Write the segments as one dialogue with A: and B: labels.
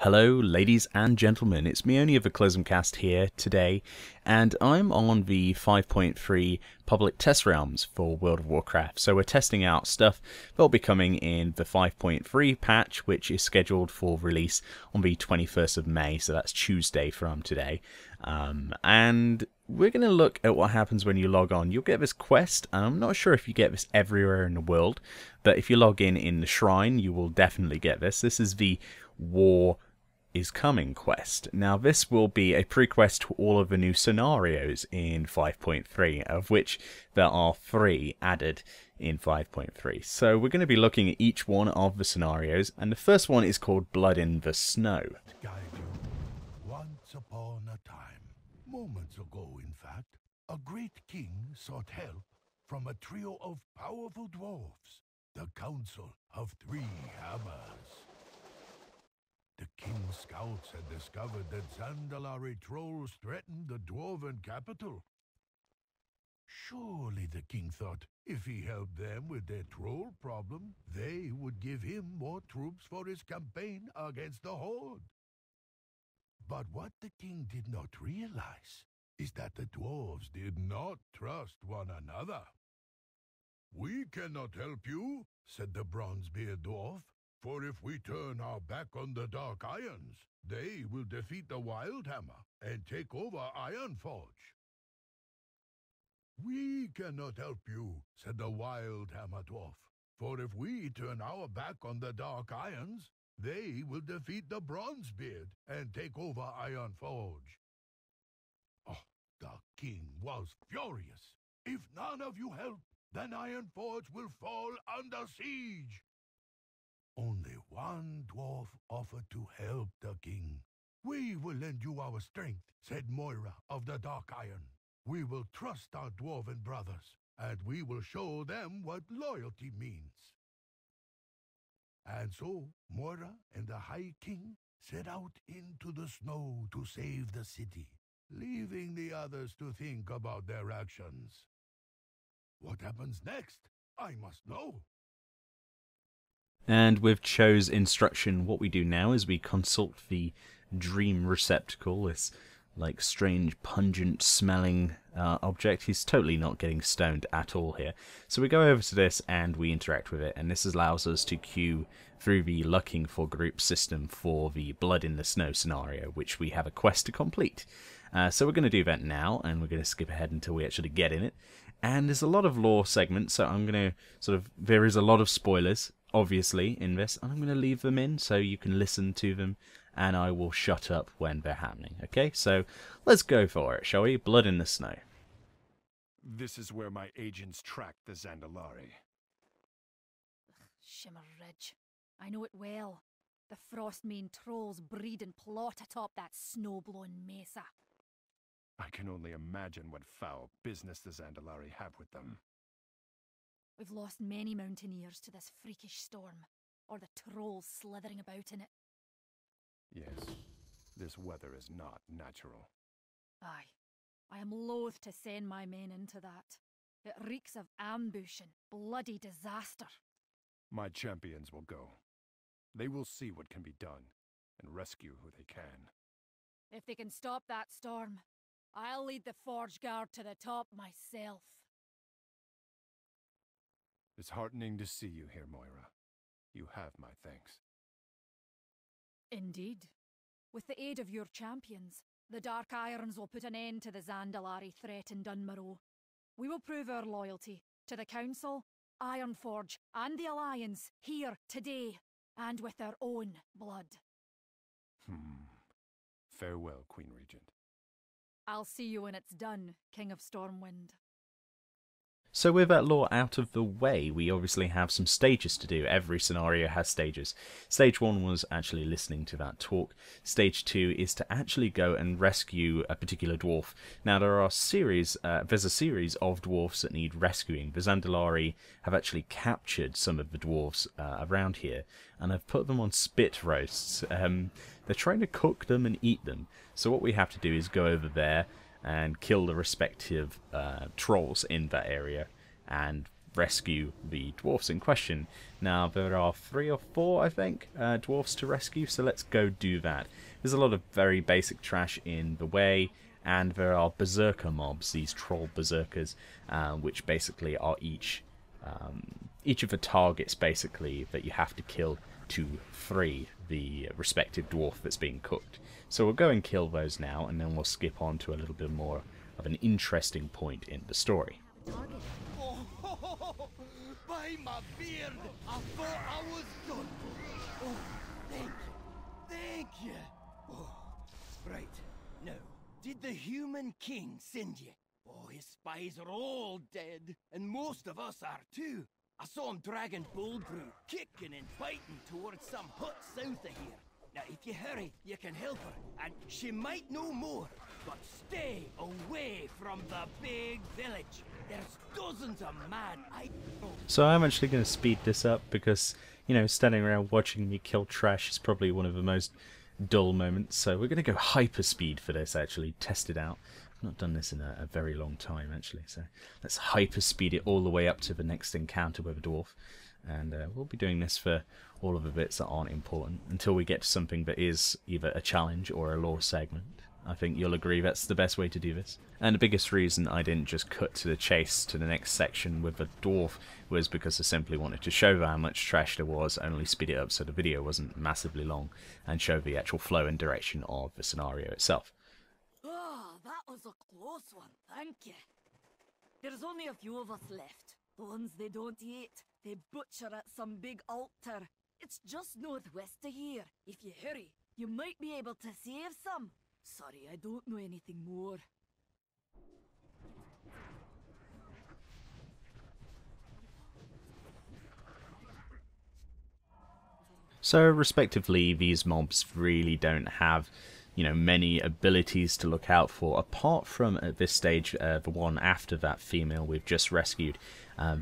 A: Hello ladies and gentlemen, it's Meoni of the here today, and I'm on the 5.3 public test realms for World of Warcraft. So we're testing out stuff that'll be coming in the 5.3 patch, which is scheduled for release on the 21st of May, so that's Tuesday from today. And we're going to look at what happens when you log on. You'll get this quest, and I'm not sure if you get this everywhere in the world, but if you log in the shrine, you will definitely get this. This is the War is Coming quest. Now this will be a pre-quest to all of the new scenarios in 5.3, of which there are 3 added in 5.3. So we're going to be looking at each one of the scenarios, and the first one is called Blood in the Snow.
B: Guide you. Once upon a time, moments ago in fact, a great king sought help from a trio of powerful dwarves, the Council of Three Hammers. The king's scouts had discovered that Zandalari trolls threatened the dwarven capital. Surely, the king thought, if he helped them with their troll problem, they would give him more troops for his campaign against the Horde. But what the king did not realize is that the dwarves did not trust one another. "We cannot help you," said the Bronzebeard dwarf. "For if we turn our back on the Dark Irons, they will defeat the Wildhammer and take over Ironforge." "We cannot help you," said the Wildhammer dwarf. "For if we turn our back on the Dark Irons, they will defeat the Bronzebeard and take over Ironforge." Oh, the king was furious. "If none of you help, then Ironforge will fall under siege." Only one dwarf offered to help the king. "We will lend you our strength," said Moira of the Dark Iron. "We will trust our dwarven brothers, and we will show them what loyalty means." And so Moira and the High King set out into the snow to save the city, leaving the others to think about their actions. What happens next? I must know.
A: And with Cho's instruction, what we do now is we consult the dream receptacle, this like strange pungent smelling object. He's totally not getting stoned at all here. So we go over to this and we interact with it, and this allows us to queue through the looking for group system for the Blood in the Snow scenario, which we have a quest to complete. So we're going to do that now, and we're going to skip ahead until we actually get in it. And there's a lot of lore segments, so I'm going to there is a lot of spoilers obviously in this, and I'm going to leave them in so you can listen to them, and I will shut up when they're happening. Okay, so let's go for it, shall we? Blood in the Snow.
C: This is where my agents tracked the Zandalari.
D: Shimmer Ridge. I know it well. The Frostmane trolls breed and plot atop that snow-blown mesa.
C: I can only imagine what foul business the Zandalari have with them.
D: We've lost many mountaineers to this freakish storm, or the trolls slithering about in it.
C: Yes, this weather is not natural.
D: Aye, I am loath to send my men into that. It reeks of ambush and bloody disaster.
C: My champions will go. They will see what can be done, and rescue who they can.
D: If they can stop that storm, I'll lead the Forge Guard to the top myself.
C: It's heartening to see you here, Moira. You have my thanks.
D: Indeed. With the aid of your champions, the Dark Irons will put an end to the Zandalari threat in Dunmarrow. We will prove our loyalty to the Council, Ironforge, and the Alliance here today, and with our own blood.
C: Farewell, Queen Regent.
D: I'll see you when it's done, King of Stormwind.
A: So with that lore out of the way, we obviously have some stages to do. Every scenario has stages. Stage 1 was actually listening to that talk. Stage 2 is to actually go and rescue a particular dwarf. Now there's a series of dwarfs that need rescuing. The Zandalari have actually captured some of the dwarfs around here, and have put them on spit roasts. They're trying to cook them and eat them. So what we have to do is go over there and kill the respective trolls in that area, and rescue the dwarfs in question. Now, there are 3 or 4, I think, dwarfs to rescue, so let's go do that. There's a lot of very basic trash in the way, and there are berserker mobs, these troll berserkers, which basically are each of the targets, basically, that you have to kill to free the respective dwarf that's being cooked. So we'll go and kill those now, and then we'll skip on to a little bit more of an interesting point in the story.
E: Oh, by my beard, I thought I was done. Oh, thank you. Oh, right, now, did the human king send you? Oh, his spies are all dead, and most of us are too. I saw him dragging Bullbrew, kicking and biting towards some hut south of here. Now, if you hurry, you can help her, and she might know more. But stay away from the big village. There's dozens of mad
A: So I'm actually going to speed this up because, you know, standing around watching me kill trash is probably one of the most dull moments. So we're going to go hyper speed for this, actually, test it out. I've not done this in a very long time, actually. So let's hyper speed it all the way up to the next encounter with a dwarf. And we'll be doing this for all of the bits that aren't important until we get to something that is either a challenge or a lore segment. I think you'll agree that's the best way to do this. And the biggest reason I didn't just cut to the chase to the next section with the dwarf was because I simply wanted to show how much trash there was, only speed it up so the video wasn't massively long, and show the actual flow and direction of the scenario itself.
F: Oh, that was a close one, thank you. There's only a few of us left. The ones they don't eat, they butcher at some big altar. It's just northwest of here. If you hurry, you might be able to save some. Sorry, I don't know anything more.
A: So, respectively, these mobs really don't have, you know, many abilities to look out for, apart from, at this stage, the one after that female we've just rescued.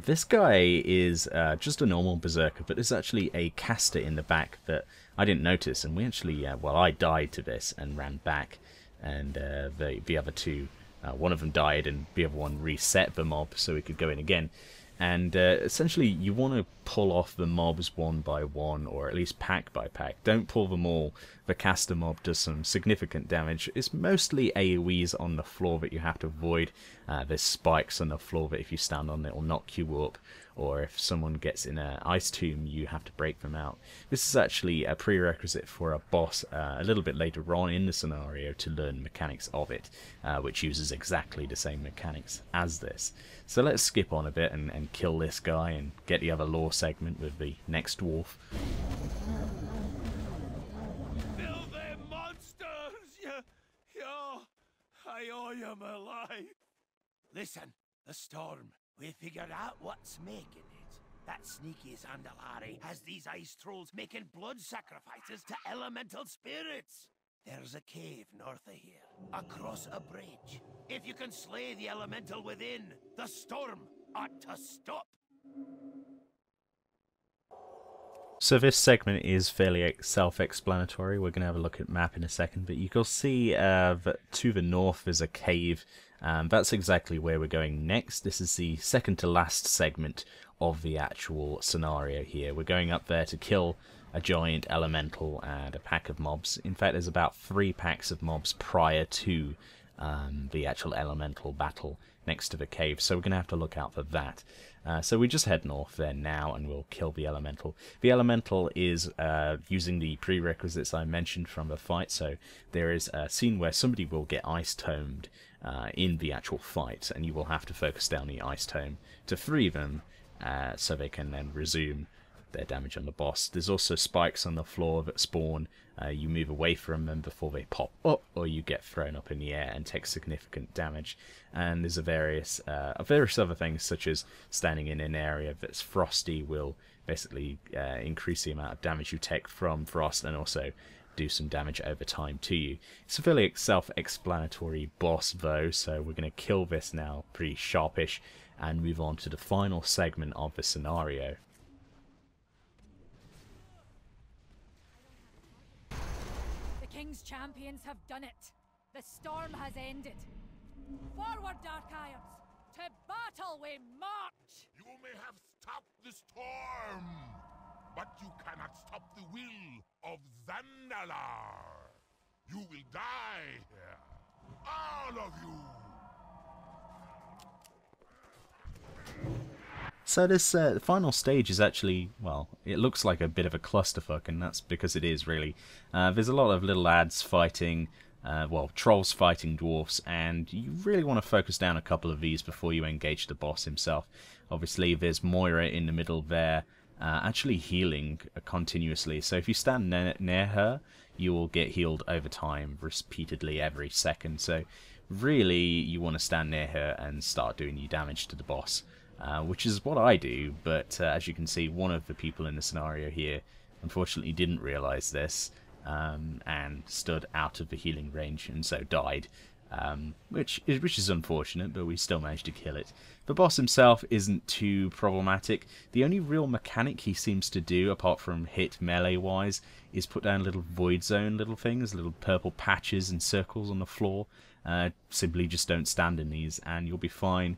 A: This guy is just a normal berserker, but there's actually a caster in the back that I didn't notice, and we actually, well, I died to this and ran back, and the other two, one of them died and the other one reset the mob so we could go in again. And essentially you want to pull off the mobs one by one, or at least pack by pack. Don't pull them all. The caster mob does some significant damage. It's mostly AoEs on the floor that you have to avoid. There's spikes on the floor that if you stand on it will knock you up, or if someone gets in an ice tomb you have to break them out. This is actually a prerequisite for a boss a little bit later on in the scenario to learn mechanics of it, which uses exactly the same mechanics as this. So let's skip on a bit and kill this guy and get the other lore segment with the next dwarf.
E: Kill them monsters! Yeah, I owe you my life. Listen, the storm. We figured out what's making it. That sneaky Zandalari has these ice trolls making blood sacrifices to elemental spirits. There's a cave north of here, across a bridge. If you can slay the elemental within, the storm ought to stop.
A: So this segment is fairly self-explanatory. We're going to have a look at map in a second, but you can see that to the north is a cave. That's exactly where we're going next. This is the second to last segment of the actual scenario here. We're going up there to kill a giant elemental and a pack of mobs. In fact, there's about 3 packs of mobs prior to the actual elemental battle next to the cave, so we're going to have to look out for that. So we just head north there now and we'll kill the elemental. The elemental is using the prerequisites I mentioned from the fight, so there is a scene where somebody will get ice-tomed in the actual fight, and you will have to focus down the ice tome to free them so they can then resume their damage on the boss. There's also spikes on the floor that spawn. You move away from them before they pop up, or you get thrown up in the air and take significant damage. And there's various other things, such as standing in an area that's frosty will basically increase the amount of damage you take from frost, and also do some damage over time to you. It's a fairly self-explanatory boss though, so we're going to kill this now pretty sharpish and move on to the final segment of the scenario.
D: The King's champions have done it. The storm has ended. Forward, Dark Irons! To battle we march!
B: You may have stopped the storm, but you cannot stop the will of Zandalar. You will die here. All of you.
A: So this final stage is actually, well, it looks like a bit of a clusterfuck, and that's because it is, really. There's a lot of little lads fighting, well, trolls fighting dwarfs, and you really want to focus down a couple of these before you engage the boss himself. Obviously, there's Moira in the middle there, actually healing continuously, so if you stand near her, you will get healed over time, repeatedly every second, so really you want to stand near her and start doing your damage to the boss. Which is what I do, but as you can see, one of the people in the scenario here unfortunately didn't realise this and stood out of the healing range and so died, which is unfortunate, but we still managed to kill it. The boss himself isn't too problematic. The only real mechanic he seems to do, apart from hit melee-wise, is put down little void zone little things, little purple patches and circles on the floor. Simply just don't stand in these and you'll be fine.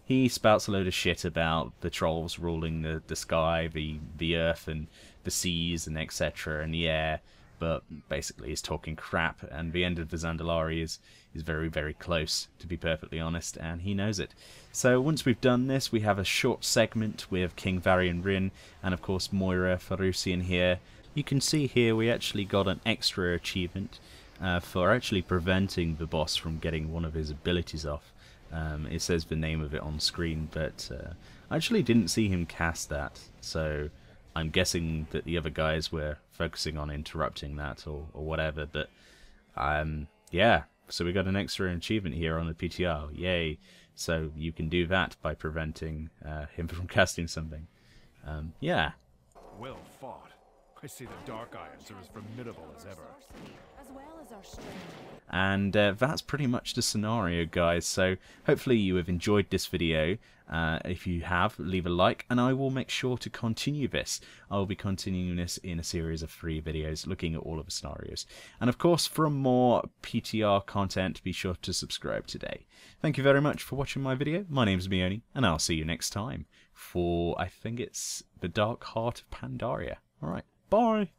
A: He spouts a load of shit about the trolls ruling the sky, the earth, and the seas, and etc., and the air, but basically he's talking crap, and the end of the Zandalari is very, very close, to be perfectly honest, and he knows it. So once we've done this, we have a short segment with King Varian Rin, and of course Moira Farusian here. You can see here we actually got an extra achievement for actually preventing the boss from getting one of his abilities off. It says the name of it on screen, but I actually didn't see him cast that, so I'm guessing that the other guys were focusing on interrupting that or whatever, but yeah, so we got an extra achievement here on the PTR, yay, so you can do that by preventing him from casting something. Yeah.
C: Well fought. I see the Dark Irons are as formidable as ever.
D: As well as our strength.
A: And that's pretty much the scenario, guys, so hopefully you have enjoyed this video. If you have, leave a like, and I will make sure to continue this. I will be continuing this in a series of 3 videos looking at all of the scenarios. And of course, for more PTR content, be sure to subscribe today. Thank you very much for watching my video. My name's Meoni, and I'll see you next time for, I think it's The Dark Heart of Pandaria. Alright, bye!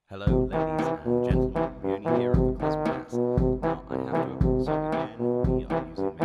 A: Hello, ladies and gentlemen, Meoni here of the Now, I have to, so again, we are using